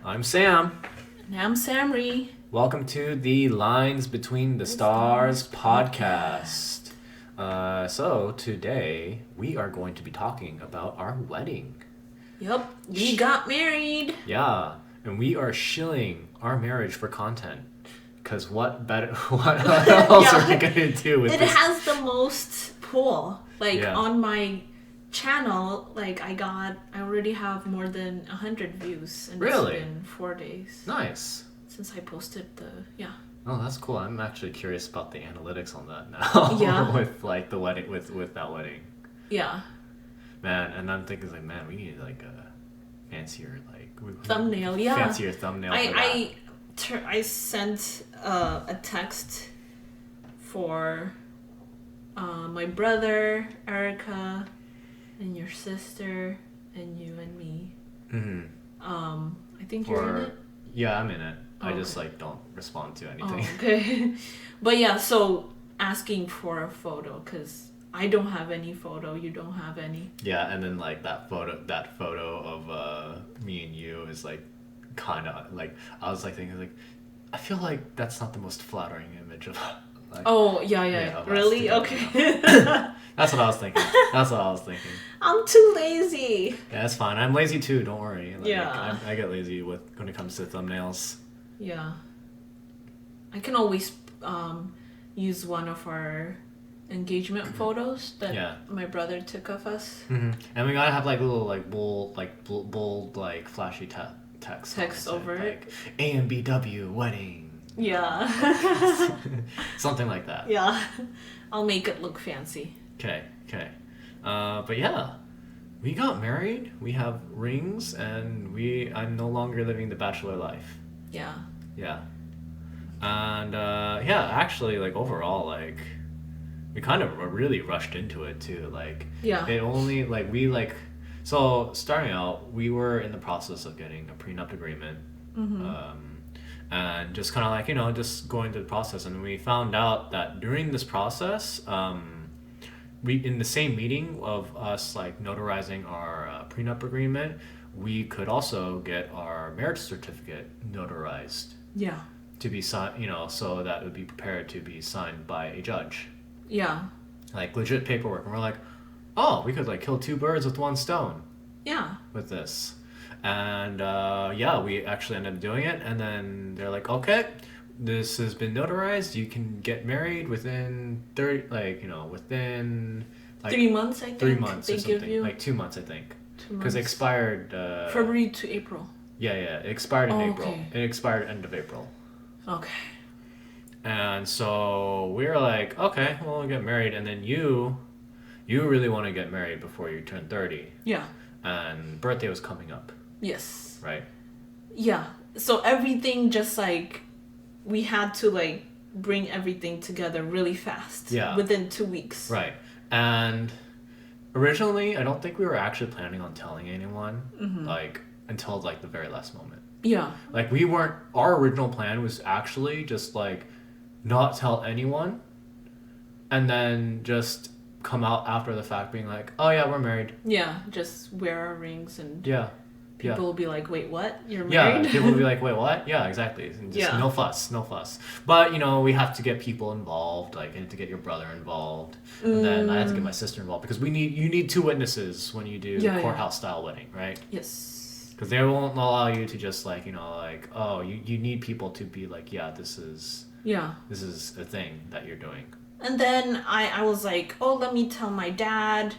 I'm Sam. And I'm Samri. Welcome to the Lines Between the Stars podcast. So today we are going to be talking about our wedding. Yup, we got married. Yeah, and we are shilling our marriage for content. Because what else are we gonna do with it? this? It has the most pull. Yeah. On my channel, I already have more than 100 views. And Really? It's been 4 days. Nice. Since I posted Oh, that's cool. I'm actually curious about the analytics on that now. Yeah. with like the wedding, with that wedding. Yeah. Man, and I'm thinking like, man, we need like a fancier Thumbnail, yeah. Fancier thumbnail. I sent a text for my brother, Erica, and your sister, and you and me. Mm-hmm. I think you're in it. Yeah, I'm in it. Oh, I just okay. don't respond to anything. Oh, okay. But yeah, so asking for a photo because I don't have any photo. You don't have any. Yeah, and then like that photo of me and you is like kind of like I was like thinking like I feel like that's not the most flattering image of. Like, oh yeah. of us Really? together, Okay. you know? That's what I was thinking. I'm too lazy. Yeah, that's fine. I'm lazy too. Don't worry. Like, Yeah. I get lazy when it comes to thumbnails. Yeah. I can always use one of our engagement photos that my brother took of us. Mm-hmm. And we gotta have like little like bold like flashy text over it. Like AMBW wedding. Yeah. Something like that. Yeah. I'll make it look fancy. Okay. But yeah, we got married. We have rings, and I'm no longer living the bachelor life. Yeah. Yeah. And actually, like overall, like we kind of really rushed into it too. Like it only like so starting out, we were in the process of getting a prenup agreement. Mm-hmm. And just kind of like, just going through the process. And we found out that during this process, we in the same meeting of us like notarizing our prenup agreement, we could also get our marriage certificate notarized. Yeah. To be signed, so that it would be prepared to be signed by a judge. Yeah. Like legit paperwork. And we're like, oh, we could like kill two birds with one stone. Yeah. With this. And we actually ended up doing it, and then they're like, okay, this has been notarized, you can get married within 3 months, I think. 3 months they or something. give you. Like 2 months, I think. 2 months. Because it expired February to April. Yeah, it expired in April. Okay. It expired end of April. Okay. And so we were like, okay, well, we'll get married, and then you really want to get married before you turn 30. Yeah. And birthday was coming up. Yes. Right? Yeah. So everything just like we had to like bring everything together really fast. Yeah. Within 2 weeks. Right. And originally, I don't think we were actually planning on telling anyone, like until like the very last moment. Yeah. Like our original plan was actually just like not tell anyone, and then just come out after the fact being like, oh yeah, we're married. Yeah. Just wear our rings and. Yeah. People will be like, wait, what? You're married? Yeah, people will be like, wait, what? Yeah, exactly. And just no fuss. But, we have to get people involved. Like, I had to get your brother involved. And then I had to get my sister involved. Because you need two witnesses when you do courthouse-style wedding, right? Yes. Because they won't allow you to just, like, you need people to be like, yeah, this is a thing that you're doing. And then I was like, oh, let me tell my dad.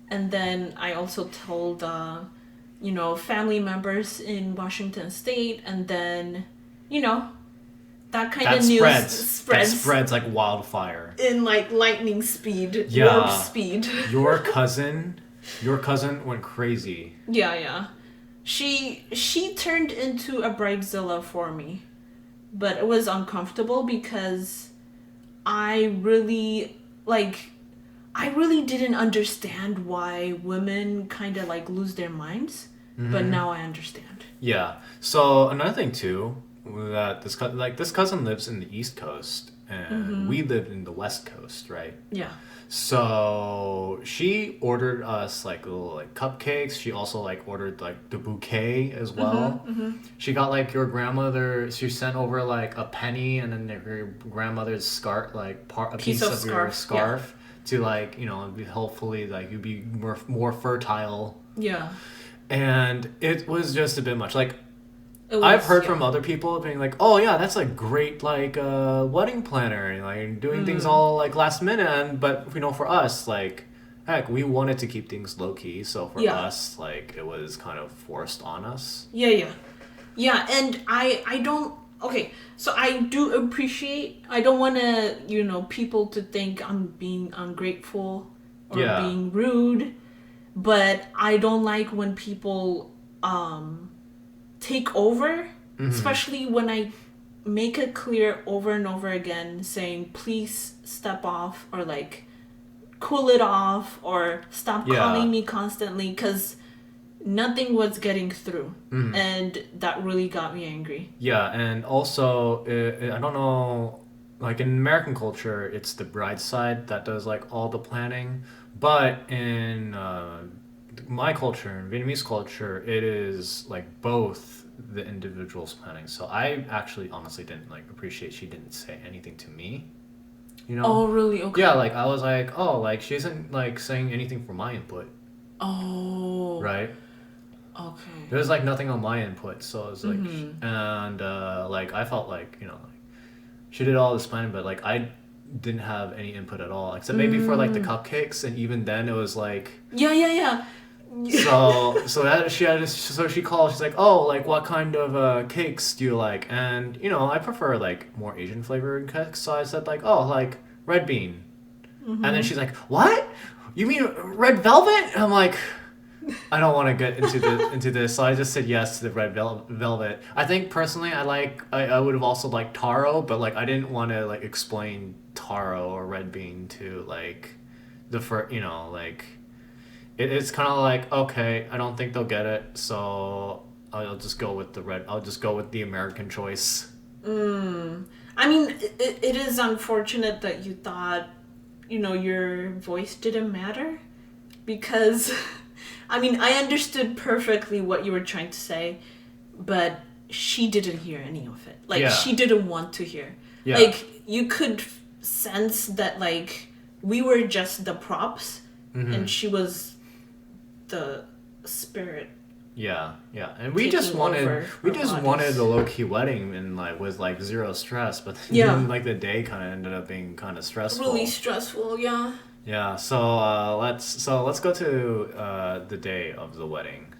And then I also told... family members in Washington State, and then, that kind of news That spreads like wildfire. In like lightning speed, warp speed. Your cousin went crazy. Yeah. She turned into a bridezilla for me, but it was uncomfortable because I really didn't understand why women kind of like lose their minds. But now I understand. Yeah. So another thing too, that this cousin lives in the East Coast, and we lived in the West Coast, right? Yeah. So she ordered us like little like cupcakes. She also like ordered like the bouquet as well. She got like your grandmother. She sent over like a penny and then your grandmother's scarf, like a piece of your scarf to like hopefully like you'd be more fertile. Yeah. And it was just a bit much. Like I've heard from other people being like, "Oh yeah, that's a great like wedding planner, like doing things all like last minute." But for us, like, heck, we wanted to keep things low key, so for us, like, it was kind of forced on us. Yeah. And I don't. Okay, so I do appreciate. I don't want to people to think I'm being ungrateful or being rude, but I don't like when people take over, especially when I make it clear over and over again saying please step off or like cool it off or stop calling me constantly, because nothing was getting through, and that really got me angry. And also I don't know, like in American culture it's the bride's side that does like all the planning, but in my culture, in Vietnamese culture, it is like both the individuals planning. So I actually honestly didn't like appreciate she didn't say anything to me. Oh, really? Okay. Yeah, like I was like, oh, like she isn't like saying anything for my input. Oh. Right? Okay. There's like nothing on my input, so it was like, and like I felt like like she did all this planning, but like I didn't have any input at all, except maybe for like the cupcakes, and even then it was like yeah. So she called. She's like, oh, like what kind of cakes do you like? And I prefer like more Asian flavored cakes. So I said like, oh, like red bean. And then she's like, what? You mean red velvet? And I'm like, I don't want to get into this. So I just said yes to the red velvet. I think personally, I would have also liked taro, but like I didn't want to like explain taro or red bean to like the like. It's kind of like, okay, I don't think they'll get it, so I'll just go with I'll just go with the American choice. I mean, it is unfortunate that you thought, your voice didn't matter, because, I mean, I understood perfectly what you were trying to say, but she didn't hear any of it. Like, she didn't want to hear. Yeah. Like, you could sense that, like, we were just the props, and she was the spirit. Yeah, and we just wanted the low key wedding and like with like zero stress, but then like the day kind of ended up being kind of stressful. Really stressful, yeah. Yeah, so let's go to the day of the wedding.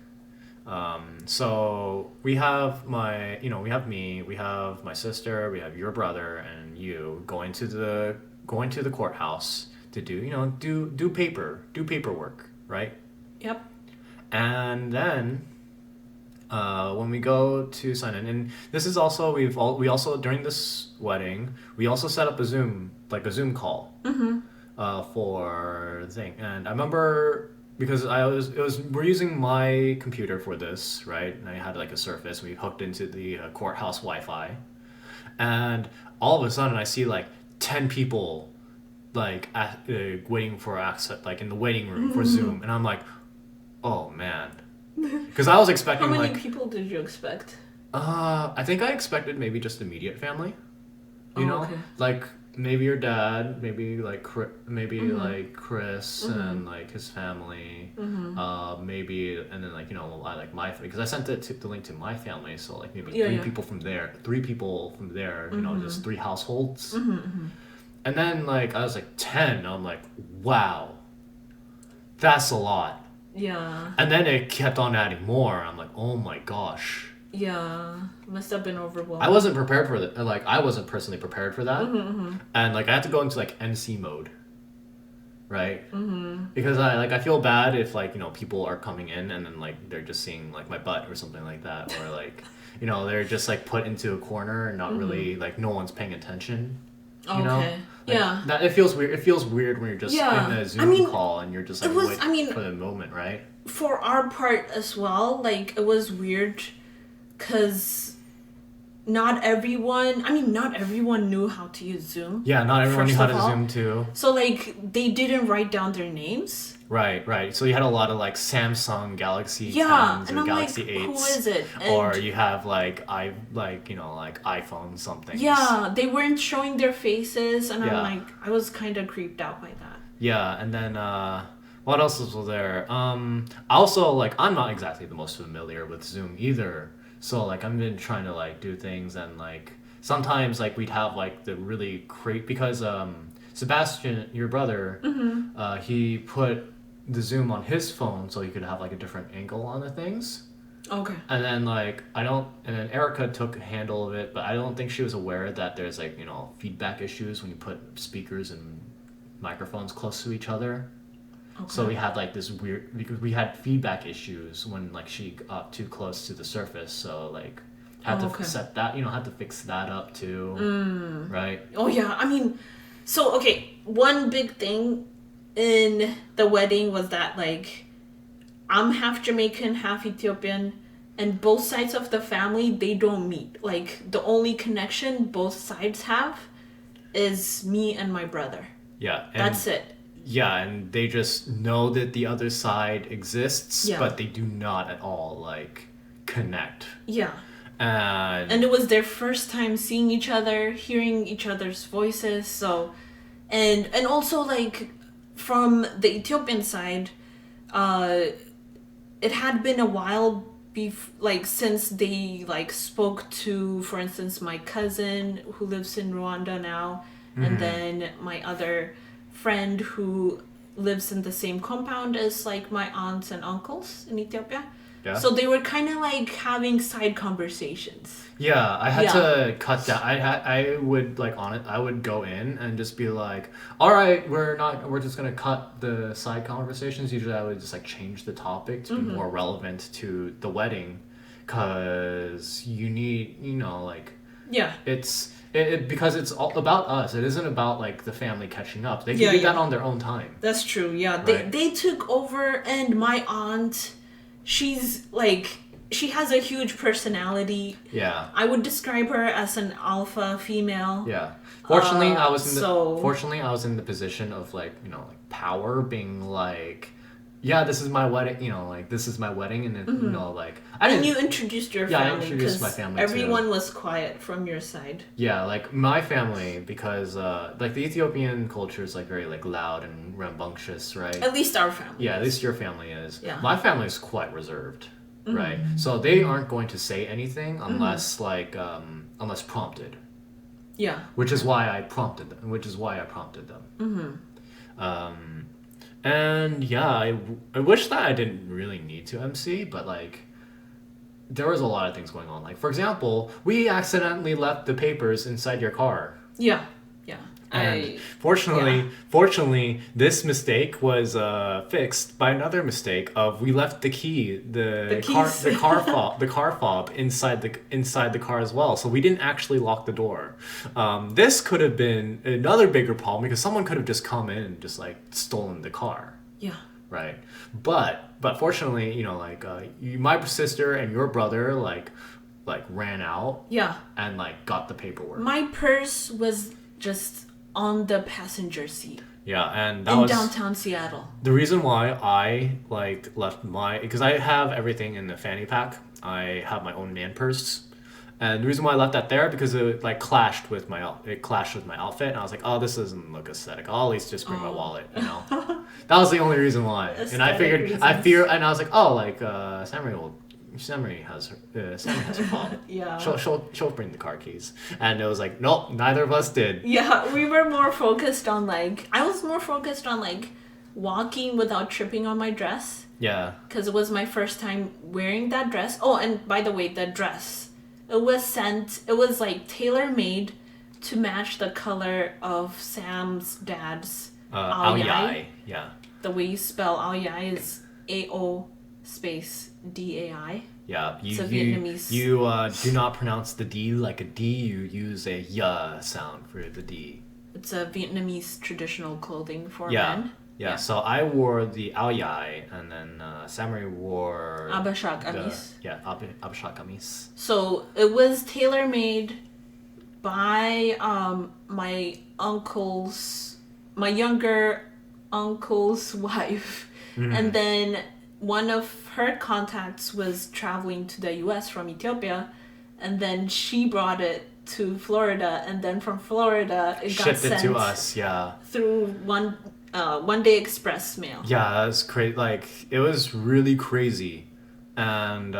So we have we have me, we have my sister, we have your brother, and you going to the courthouse to do paperwork, right? Yep. And then when we go to sign in, and this is also we also during this wedding we also set up a Zoom call for the thing. And I remember because we're using my computer for this, right? And I had like a Surface. We hooked into the courthouse Wi-Fi, and all of a sudden I see like 10 people like waiting for access, like in the waiting room for Zoom, and I'm like, oh man, because I was expecting. How many people did you expect? I think I expected maybe just immediate family. Okay. Like maybe your dad, maybe like like Chris and like his family, maybe, and then like I like my family, because I sent the link to my family, so like maybe three people from there, just 3 households, and then like I was like 10. I'm like, wow, that's a lot. Yeah. And then it kept on adding more. I'm like, oh my gosh. Yeah, must have been overwhelming. I wasn't prepared for that. Like, I wasn't personally prepared for that. And like, I had to go into like NC mode, right? Because I feel bad if like people are coming in and then like they're just seeing like my butt or something like that, or like they're just like put into a corner and not really like no one's paying attention. You know? Like, yeah. That it feels weird. It feels weird when you're just in a Zoom call and you're just like waiting for the moment, right? For our part as well, like it was weird, because not everyone knew how to use Zoom. Yeah, not everyone knew first how of to all. Zoom too. So like they didn't write down their names. Right. So you had a lot of like Samsung Galaxy Yeah, 10s and or I'm Galaxy like, 8s. who is it? Or And you have like iPhone something. yeah, they weren't showing their faces, and I'm Yeah. like, I was kind of creeped out by that. Yeah, and then what else was there? Also like I'm not exactly the most familiar with Zoom either. So like I've been trying to like do things and like sometimes like we'd have like the really great because Sebastian, your brother, he put the Zoom on his phone so he could have like a different angle on the things. Okay. And then and then Erica took handle of it, but I don't think she was aware that there's like, feedback issues when you put speakers and microphones close to each other. Okay. So we had like this weird because we had feedback issues when like she got too close to the surface. So like had to set that, had to fix that up too. Right? Oh yeah, so okay, one big thing in the wedding was that like I'm half Jamaican, half Ethiopian, and both sides of the family they don't meet. Like the only connection both sides have is me and my brother. Yeah. That's it. Yeah, and they just know that the other side exists, but they do not at all like connect. Yeah. And it was their first time seeing each other, hearing each other's voices. So, and also like from the Ethiopian side, it had been a while since they like spoke to, for instance, my cousin who lives in Rwanda now, and then my other friend who lives in the same compound as like my aunts and uncles in Ethiopia. Yeah. So they were kind of like having side conversations. Yeah, I had to cut that. I would like on it. I would go in and just be like, "All right, we're just gonna cut the side conversations." Usually, I would just like change the topic to be more relevant to the wedding, cause you need, because it's all about us. It isn't about like the family catching up. They can do that on their own time. That's true. Yeah, Right? they took over, and my aunt, she has a huge personality. Yeah. I would describe her as an alpha female. Yeah. Fortunately, I was so I was in the position of like, power being like, yeah, this is my wedding, this is my wedding, and then, like I didn't. And you introduced your Yeah, I family. introduced my family everyone too. was quiet from your side. Yeah, like my family, because like the Ethiopian culture is like very like loud and rambunctious, right? At least our family. Yeah, at least your family is. Yeah. My family is quite reserved, right? So they aren't going to say anything unless unless prompted. Yeah. Which is why I prompted them. And yeah, I wish that I didn't really need to MC, but like there was a lot of things going on. Like for example, we accidentally left the papers inside your car. Yeah. And fortunately, this mistake was fixed by another mistake of we left the car fob inside the car as well. So we didn't actually lock the door. This could have been another bigger problem because someone could have just come in and just like stolen the car. Yeah. Right. But fortunately, my sister and your brother like ran out. Yeah. And like got the paperwork. My purse was just on the passenger seat. Yeah, and that in was downtown Seattle. The reason why I like left because I have everything in the fanny pack. I have my own man purse, and the reason why I left that there because it like clashed with my outfit, and I was like, oh, this doesn't look aesthetic. I'll at least just bring my wallet, That was the only reason why. And I figured and I was like, oh, like Sammy has her phone. Yeah. She'll bring the car keys. And it was like, nope, neither of us did. Yeah, we were more focused on I was more focused on walking without tripping on my dress. Yeah. Because it was my first time wearing that dress. Oh, and by the way, the dress, it was tailor-made to match the color of Sam's dad's Ao Yai. Yeah. The way you spell Ao Yai is AO space DAI. Yeah, It's a Vietnamese. You do not pronounce the D like a D. You use a Y sound for the D. It's a Vietnamese traditional clothing for Yeah. men. Yeah, so I wore the aoyai, and then Samurai wore Abasha kamis. abasha kamis. So it was tailor made by my younger uncle's wife, and then one of her contacts was traveling to the U.S. from Ethiopia, and then she brought it to Florida, and then from Florida it got Shipped it sent to us, yeah. through one day express mail. Yeah, that was crazy. Like, it was really crazy. And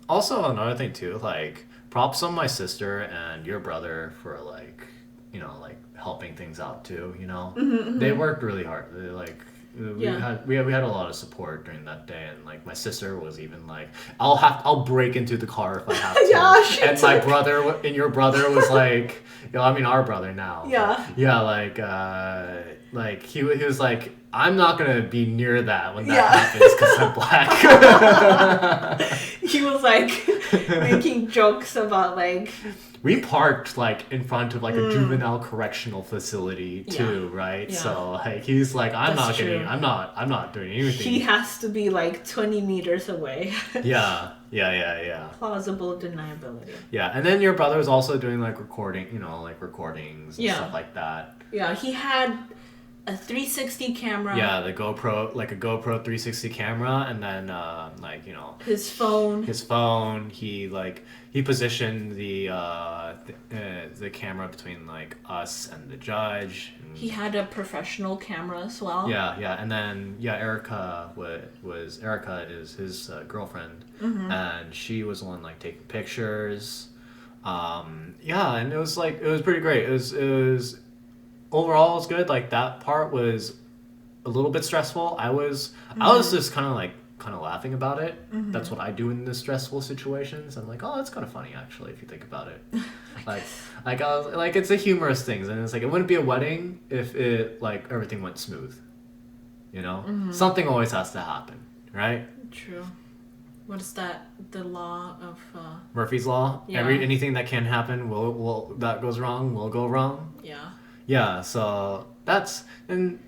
also another thing too, like, props on my sister and your brother for like, you know, like helping things out too. You know, they worked really hard. They, like, we had a lot of support during that day, and like my sister was even like, I'll break into the car if I have to. Yeah, and my brother and your brother was like, you know, I mean our brother now. Yeah. Yeah, like he was like, I'm not gonna be near that when that happens because I'm black. He was like making jokes about like. We parked like in front of like a juvenile correctional facility too, right? Yeah. So like he's like, I'm That's not true. I'm not doing anything. He has to be like 20 meters away. Yeah. Plausible deniability. Yeah, and then your brother was also doing like recording, you know, like recordings and stuff like that. Yeah, he had a 360 camera. Yeah, the GoPro, like a GoPro 360 camera, and then like, you know, His phone. He positioned the camera between like us and the judge. And He had a professional camera as well. yeah, and then Erica is his girlfriend, and she was the one like taking pictures. And it was pretty great. It was overall it was good. Like that part was a little bit stressful. I was just kind of laughing about it. That's what I do in the stressful situations. I'm like, oh, that's kind of funny actually if you think about it. I was like, it's a humorous thing, and it's like it wouldn't be a wedding if it like everything went smooth. You know, something always has to happen, right? True. What is that? The law of Murphy's Law. Yeah. Anything that can happen will that goes wrong will go wrong. Yeah. Yeah. So that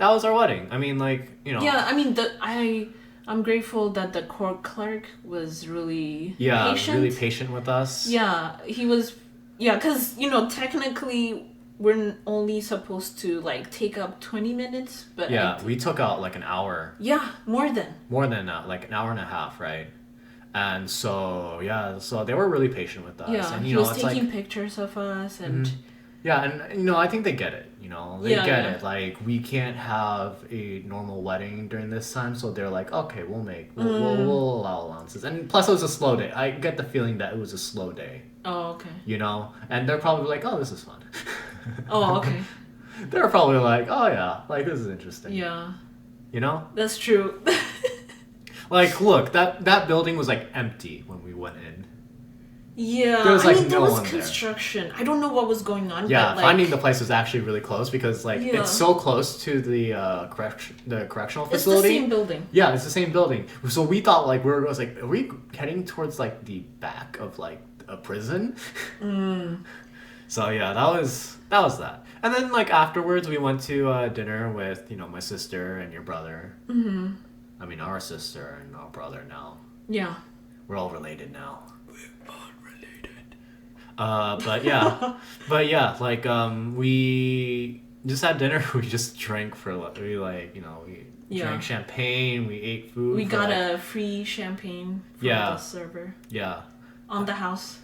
was our wedding. I mean, like, you know. Yeah, I mean I'm grateful that the court clerk was really patient. Really patient with us. Yeah, he was. Yeah, because, you know, technically we're only supposed to like take up 20 minutes, but we took out like an hour. Yeah, more than like an hour and a half, right? And so so they were really patient with us. Yeah, and he was taking pictures of us and. Yeah, and you know, I think they get it. You know, they get it. Like, we can't have a normal wedding during this time, so they're like, okay, we'll allow allowances. And plus, it was a slow day. I get the feeling that it was a slow day. Oh, okay. You know, and they're probably like, oh, this is fun. Oh, okay. They're probably like, oh yeah, like this is interesting. Yeah. You know? That's true. Like, look, that building was like empty when we went in. Yeah, there was, like, there no was one construction. I don't know what was going on. Yeah, but, like, finding the place was actually really close because like it's so close to the correctional facility. It's the same building. Yeah, it's the same building. So we thought like are we heading towards like the back of like a prison? So yeah, that was that. And then like afterwards we went to dinner with, you know, my sister and your brother. I mean our sister and our brother now. Yeah. We're all related now. But yeah, like we just had dinner. We just drank we drank champagne. We ate food. We got a free champagne from the server. Yeah. On the house.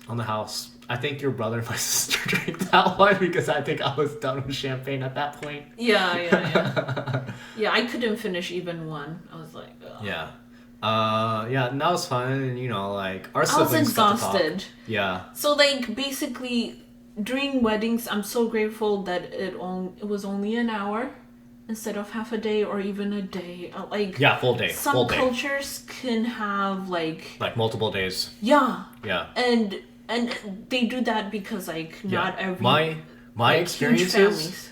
I think your brother and my sister drank that one because I think I was done with champagne at that point. Yeah. Yeah, I couldn't finish even one. I was like, ugh. Yeah. And that was fun, and you know, like our siblings. I was exhausted. Yeah. So like basically, during weddings, I'm so grateful that it was only an hour instead of half a day or even a day. Full day. Some cultures can have like multiple days. Yeah. Yeah. And they do that because like not every. My experiences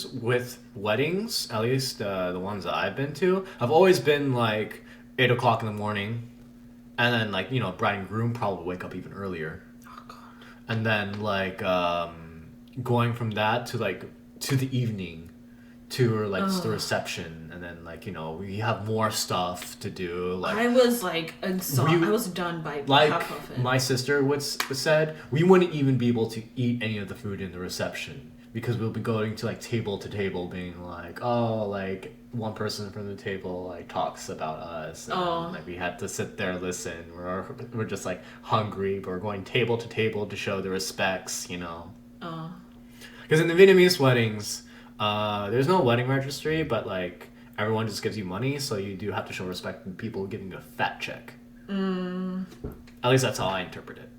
with weddings, at least the ones that I've been to, have always been like 8 o'clock in the morning, and then like, you know, bride and groom probably wake up even earlier. Oh God. And then like going from that to the evening, to like the reception, and then like we have more stuff to do. Like I was like exhausted. I was done by like half of it. my sister said, we wouldn't even be able to eat any of the food in the reception because we'll be going to like table to table, being like, oh, like one person from the table like talks about us, and like we had to sit there listen. We're just like hungry, but we're going table to table to show the respects, Because in the Vietnamese weddings, there's no wedding registry, but like everyone just gives you money, so you do have to show respect to people giving you a fat check. At least that's how I interpret it.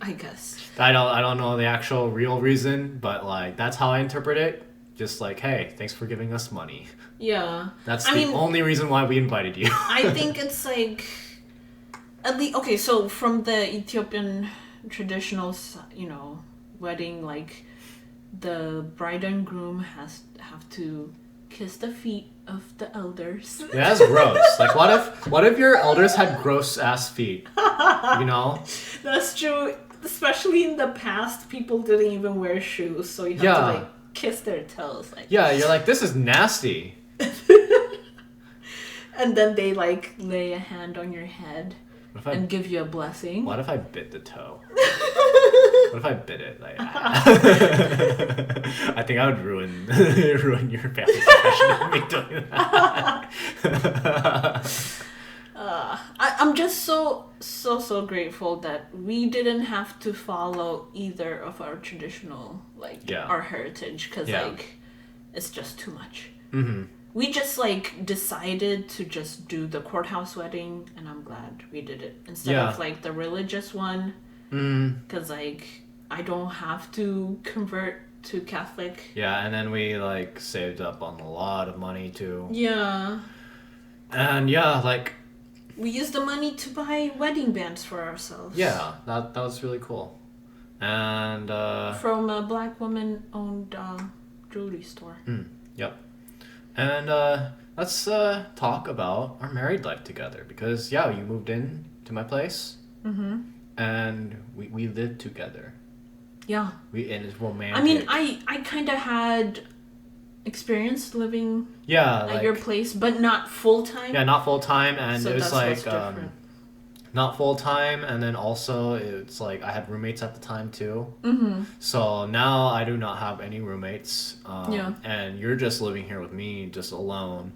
I guess. I don't know the actual real reason, but like that's how I interpret it. Just like, hey, thanks for giving us money. Yeah. That's the only reason why we invited you. I think it's like at least okay, so from the Ethiopian traditional, wedding, like the bride and groom have to kiss the feet of the elders. Yeah, that's gross. Like what if your elders had gross ass feet? That's true. Especially in the past, people didn't even wear shoes, so you have to like kiss their toes. Like yeah, you're like, this is nasty. And then they like lay a hand on your head and give you a blessing. What if I bit the toe? What if I bit it? Like, I think I would ruin your family's impression of me doing that. I'm just so grateful that we didn't have to follow either of our traditional our heritage, because like it's just too much. Mm-hmm. We just like decided to just do the courthouse wedding, and I'm glad we did it instead of like the religious one, because like I don't have to convert to Catholic. Yeah, and then we like saved up on a lot of money too. Yeah. And like we used the money to buy wedding bands for ourselves. Yeah, that was really cool. And from a black woman-owned jewelry store. Yep. And let's talk about our married life together, because you moved in to my place, and we lived together. Yeah. And it's romantic. I mean, I kind of had experience living at your place, but not full time. Yeah, not full time, and so it was like not full time, and then also it's like I had roommates at the time too. Mm-hmm. So now I do not have any roommates. And you're just living here with me, just alone.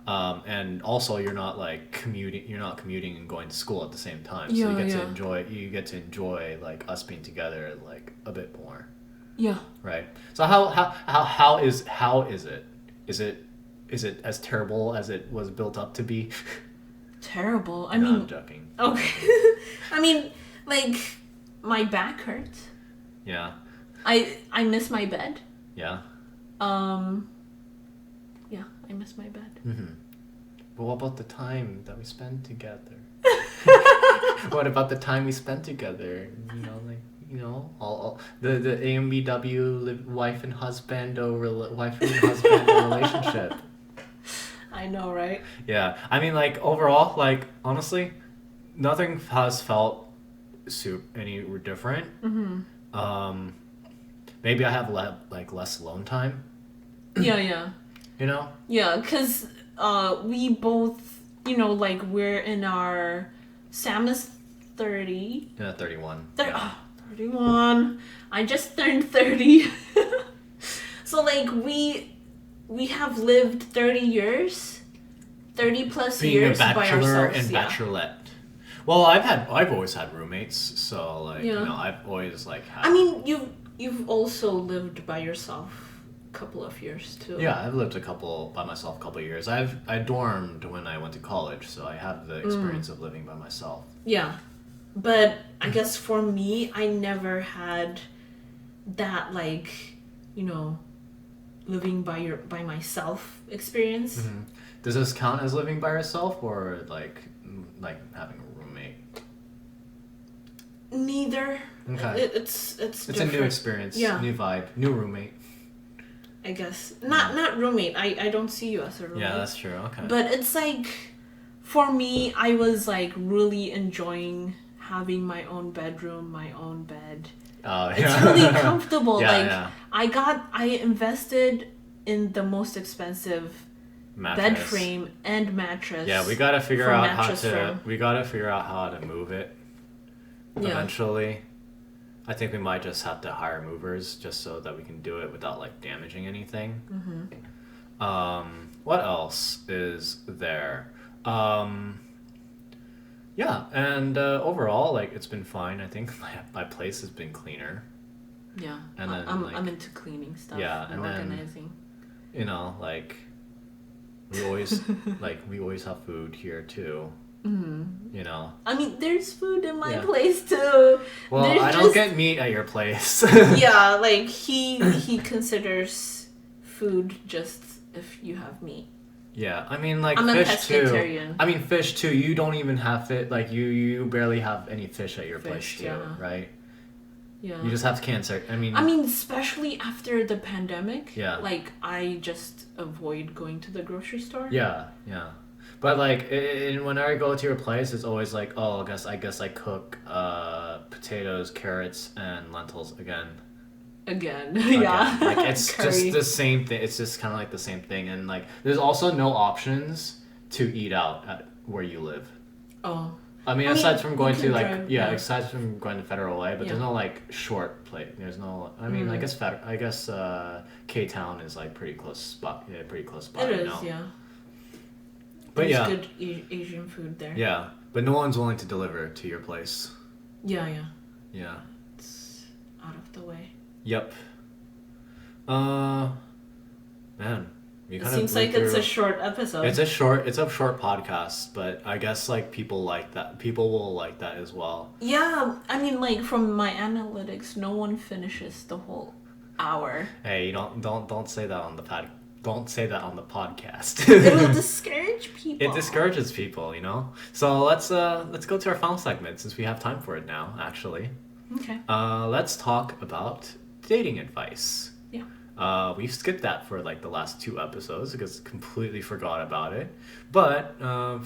And also you're not like commuting. You're not commuting and going to school at the same time. So you get to enjoy. You get to enjoy like us being together like a bit more. Yeah. Right. So how is it? Is it as terrible as it was built up to be? Terrible. I No, mean, I'm joking. Okay. I mean, like my back hurts. Yeah. I miss my bed. Yeah. Yeah, I miss my bed. Mm-hmm. But what about the time that we spend together? What about the time we spent together? All the AMBW wife and husband relationship. I know, right? Yeah, I mean, like overall, like honestly, nothing has felt any different. Mm-hmm. Maybe I have less alone time. Yeah. Yeah, because we both, like we're in our Sam is 30. Yeah, 31. 31. I just turned 30. So like we have lived 30 years, 30 plus being years a bachelor by ourselves. And bachelorette. Well, I've always had roommates, so like I've always like had. I mean, you've also lived by yourself a couple of years too. Yeah, I've lived by myself a couple of years. I dormed when I went to college, so I have the experience of living by myself. Yeah. But I guess for me, I never had that living by myself experience. Mm-hmm. Does this count as living by yourself or like having a roommate? Neither. Okay. It's a new experience. Yeah. New vibe. New roommate. I guess not roommate. I don't see you as a roommate. Yeah, that's true. Okay. But it's like, for me, I was like really enjoying having my own bedroom, my own bed. Oh, yeah. It's really comfortable. I invested in the most expensive Mattress. bed frame and mattress. Yeah, we gotta figure for out how mattress to. frame. We gotta figure out how to move it. Yeah. Eventually, I think we might just have to hire movers just so that we can do it without like damaging anything. What else is there? Yeah, and overall, like it's been fine. I think my place has been cleaner. Yeah. And then, I'm into cleaning stuff. Yeah, and and then- organizing. You know, like we always have food here too. You know. I mean, there's food in my Yeah. place too. Well, There's I don't just- get meat at your place. Yeah, like he considers food just if you have meat. Yeah, I mean like I'm a fish too. pescatarian. I mean fish too. You don't even have it. Like you barely have any fish at your place Fish, too, yeah. right? Yeah. You just have cancer. I mean, especially after the pandemic. Yeah. Like, I just avoid going to the grocery store. yeah. But like, when I go to your place, it's always like, oh, I guess I cook potatoes, carrots, and lentils again. Again. Yeah. Like it's Curry. just the same thing. It's just kind of like the same thing, and like, there's also no options to eat out at where you live. Oh. I mean, I mean, aside from you going can to like, drive, yeah, yeah. aside from going to Federal Way, but Yeah. there's no like short plate. There's no. I mean, I guess K Town is like pretty close spot. Yeah, pretty close spot. It right is, now. yeah. But There's yeah. good Asian food there. Yeah, but no one's willing to deliver to your place. Yeah, yeah. Yeah. It's out of the way. Yep. Man, we It kind seems like it's a short episode. It's a short podcast, but I guess like people like that. People will like that as well. Yeah, I mean, like, from my analytics, no one finishes the whole hour. Hey, you don't say that on the Don't say that on the podcast. It'll discourage people. It discourages people, you know. So let's go to our final segment since we have time for it now. Actually, Okay. let's talk about dating advice. Yeah. We've skipped that for like the last 2 episodes because completely forgot about it. But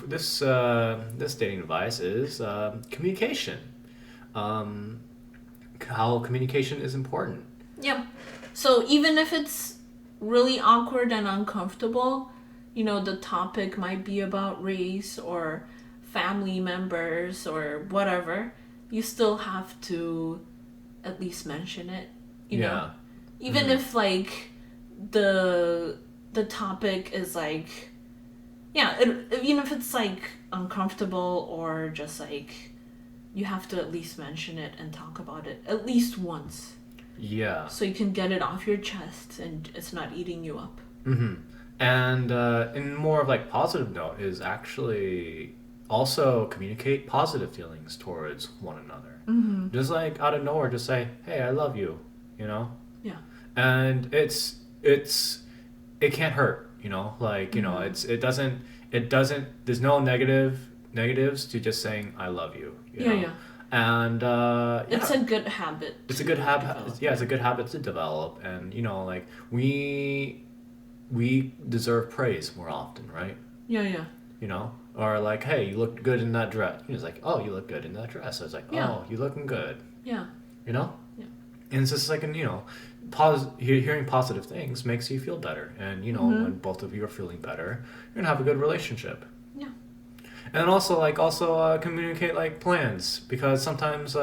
this dating advice is communication. How communication is important. Yeah. So even if it's really awkward and uncomfortable, you know, the topic might be about race or family members or whatever, you still have to at least mention it, you know? Even if like the topic is like, yeah, even if it's like uncomfortable or just like, you have to at least mention it and talk about it at least once. Yeah. So you can get it off your chest and it's not eating you up. Mm-hmm. And in more of like positive note is actually also communicate positive feelings towards one another. Mm-hmm. Just like out of nowhere, just say, "Hey, I love you," you know. Yeah. And it can't hurt, you know. Like you know, it doesn't. There's no negatives to just saying "I love you." You know? Yeah. And It's a good habit. It's a good habit. develop. Yeah, it's a good habit to develop, and you know, like we deserve praise more often, right? Yeah. You know, or like, hey, you looked good in that dress. He was like, oh, you look good in that dress. I was like, Yeah. oh, you looking good. Yeah. You know. Yeah. And it's just like, you know, hearing positive things makes you feel better, and you know, when both of you are feeling better, you're gonna have a good relationship. Yeah. And also communicate like plans, because sometimes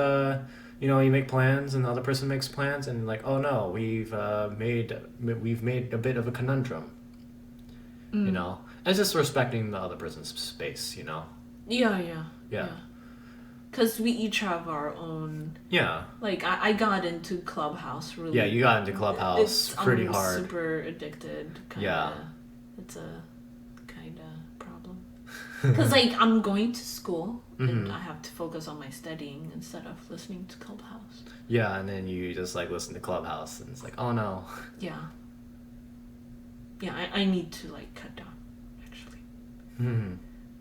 you know, you make plans and the other person makes plans and like, oh no, we've made a bit of a conundrum. You know, and it's just respecting the other person's space, you know. Yeah. Because we each have our own. Yeah. Like I got into Clubhouse really. Yeah, you got into Clubhouse pretty I'm hard. super addicted. Kinda. Yeah. It's a kind of problem. Because like I'm going to school and I have to focus on my studying instead of listening to Clubhouse. Yeah, and then you just like listen to Clubhouse and it's like, oh no. Yeah. Yeah, I need to like cut down actually. Hmm.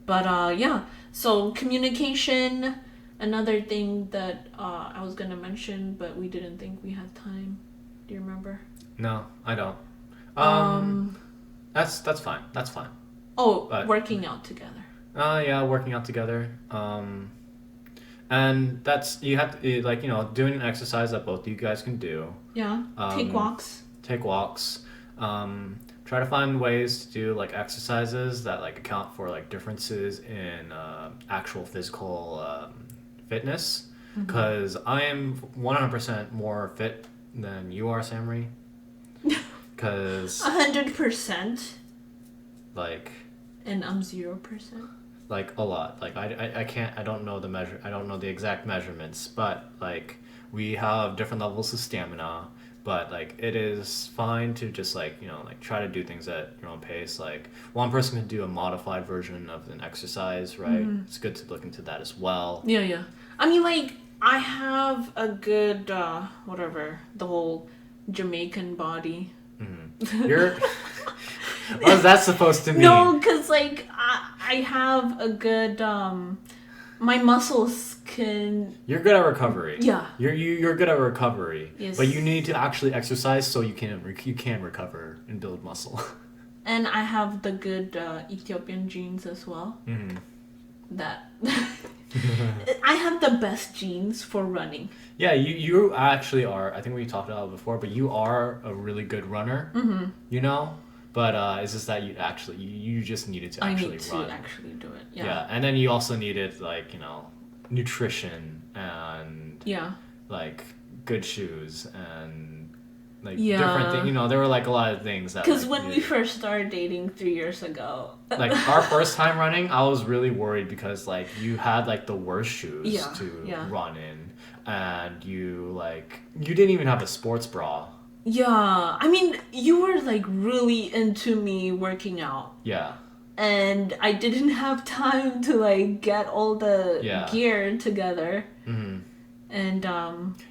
But yeah, so communication, another thing that I was gonna mention, but we didn't think we had time. Do you remember? No, I don't. That's fine. That's fine. Oh, But- working out together. Yeah, working out together. And that's you have to like, you know, doing an exercise that both of you guys can do. Yeah. Take walks. Take walks. try to find ways to do like exercises that like account for like differences in actual physical fitness, because I am 100% more fit than you are, Samri. Because 100%. like, And I'm 0%. like a lot. Like I can't, I don't know the exact measurements, but like we have different levels of stamina. But like it is fine to just like, you know, like try to do things at your own pace. Like one person can do a modified version of an exercise, right? It's good to look into that as well. Yeah, yeah. I mean, like, I have a good, whatever, the whole Jamaican body. You're what is that supposed to mean? No, because, like, I have a good, my muscles can... You're good at recovery. Yeah. You're good at recovery. Yes. But you need to actually exercise so you can recover and build muscle. And I have the good Ethiopian genes as well. That... I have the best genes for running. Yeah, you actually are. I think we talked about it before, but you are a really good runner. You know, but it's just that you just needed to actually run. I need to actually do it. Yeah. Yeah, and then you also needed like, you know, nutrition and like good shoes and like different things. You know, there were like a lot of things that. Because like, when we first started dating 3 years ago, like our first time running, I was really worried because like you had like the worst shoes to run in, and you didn't even have a sports bra. Yeah, I mean, you were like really into me working out. Yeah. And I didn't have time to like get all the gear together. And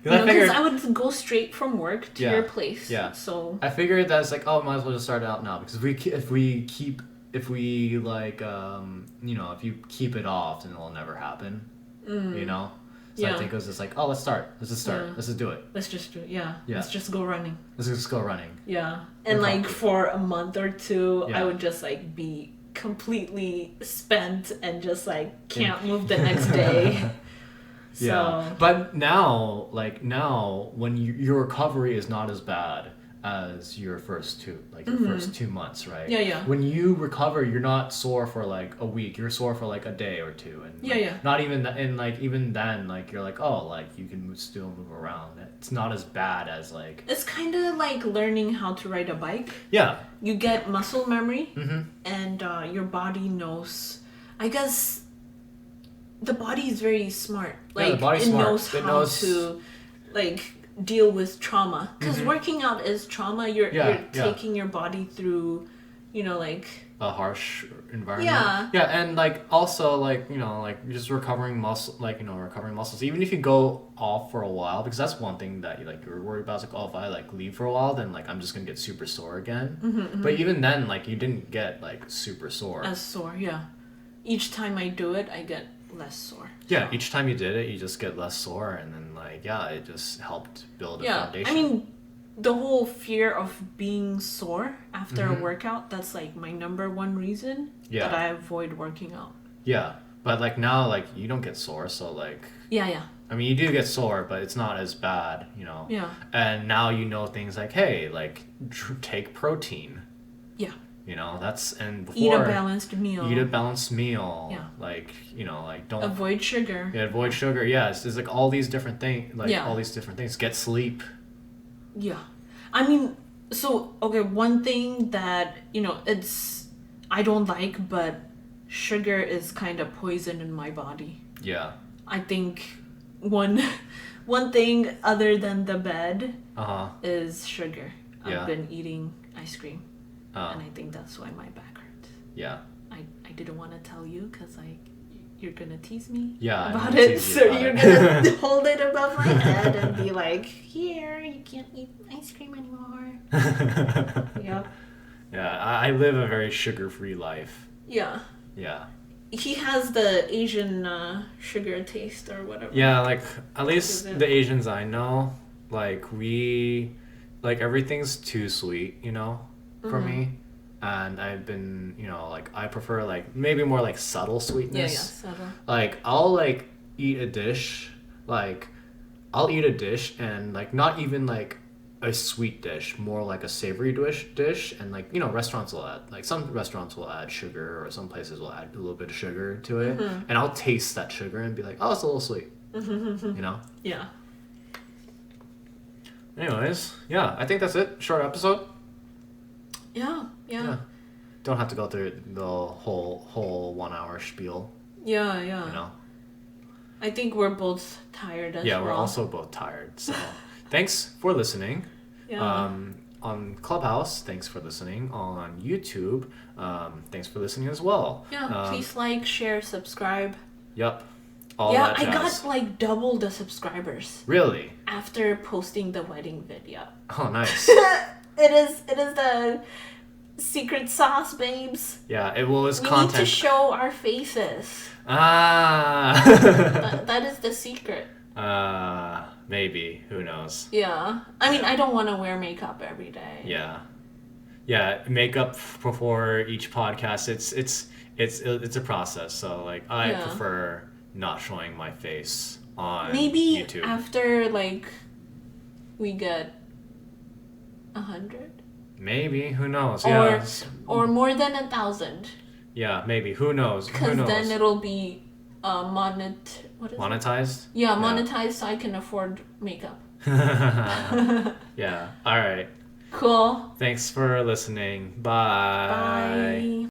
because I would go straight from work to your place. Yeah. So I figured that's like, oh, might as well just start out now, because if you keep it off, then it'll never happen. You know. So I think it was just like, oh, let's start. Let's just start. Let's just do it. Let's just do it. Yeah. Let's just go running. Let's just go running. Yeah. And like for a month or two, I would just like be completely spent and just like can't move the next day. Yeah. But now when your recovery is not as bad as your first first 2 months, right? Yeah. When you recover, you're not sore for like a week. You're sore for like a day or two, and not even even then, like you're like, oh, like you can still move around. It's not as bad as like. It's kind of like learning how to ride a bike. Yeah. You get muscle memory, and your body knows. I guess the body is very smart. Like the body's it smart. knows how to like deal with trauma, because working out is trauma. You're taking your body through, you know, like a harsh environment. Yeah, and like also like, you know, like just recovering muscles. Even if you go off for a while, because that's one thing that you're worried about. It's like, oh, if I like leave for a while, then like I'm just gonna get super sore again. But even then, like you didn't get like super sore. As sore, yeah. Each time I do it, I get less sore. Yeah, each time you did it, you just get less sore, and then it just helped build a foundation. I mean, the whole fear of being sore after a workout, that's like my number one reason that I avoid working out. Yeah, but like now, like you don't get sore, so like I mean, you do get sore, but it's not as bad, you know. Yeah. And now you know things like, hey, like take protein. Yeah. You know, before eat a balanced meal. Yeah. Like, you know, like don't avoid sugar. Yeah, avoid sugar. Yeah, it's like all these different things. All these different things. Get sleep. Yeah, I mean, so okay, one thing that, you know, I don't like, but sugar is kind of poison in my body. Yeah. I think one thing other than the bed is sugar. I've been eating ice cream. And I think that's why my back hurts. Yeah. I didn't want to tell you because you're gonna tease me about it. So you're gonna hold it above my head and be like, here, you can't eat ice cream anymore. Yep. Yeah, I live a very sugar-free life. Yeah. Yeah. He has the Asian sugar taste or whatever. Yeah, like at least the Asians I know, like everything's too sweet, you know. For me, and I've been, you know, like I prefer like maybe more like subtle sweetness. Yeah, subtle. Like I'll like eat a dish, and like not even like a sweet dish, more like a savory dish, and like restaurants will add like some restaurants will add sugar, or some places will add a little bit of sugar to it, and I'll taste that sugar and be like, oh, it's a little sweet, Yeah. Anyways, yeah, I think that's it. Short episode. Yeah. Don't have to go through the whole 1 hour spiel. Yeah. I think we're both tired as well. Yeah, we're also both tired. So thanks for listening. Yeah. On Clubhouse, thanks for listening. On YouTube, thanks for listening as well. Yeah, please like, share, subscribe. Yep. All that jazz. I got like double the subscribers. Really? After posting the wedding video. Oh, nice. It is the secret sauce, babes. Yeah, it was we content. We need to show our faces. That is the secret. Maybe. Who knows? Yeah. I mean, I don't want to wear makeup every day. Yeah. Makeup before each podcast. It's a process. So like, I prefer not showing my face on maybe YouTube. After like we get 100. Maybe. Who knows? Or more than 1,000. Yeah, maybe. Who knows? Because then it'll be monetized? Yeah, monetized so I can afford makeup. Yeah. All right. Cool. Thanks for listening. Bye. Bye.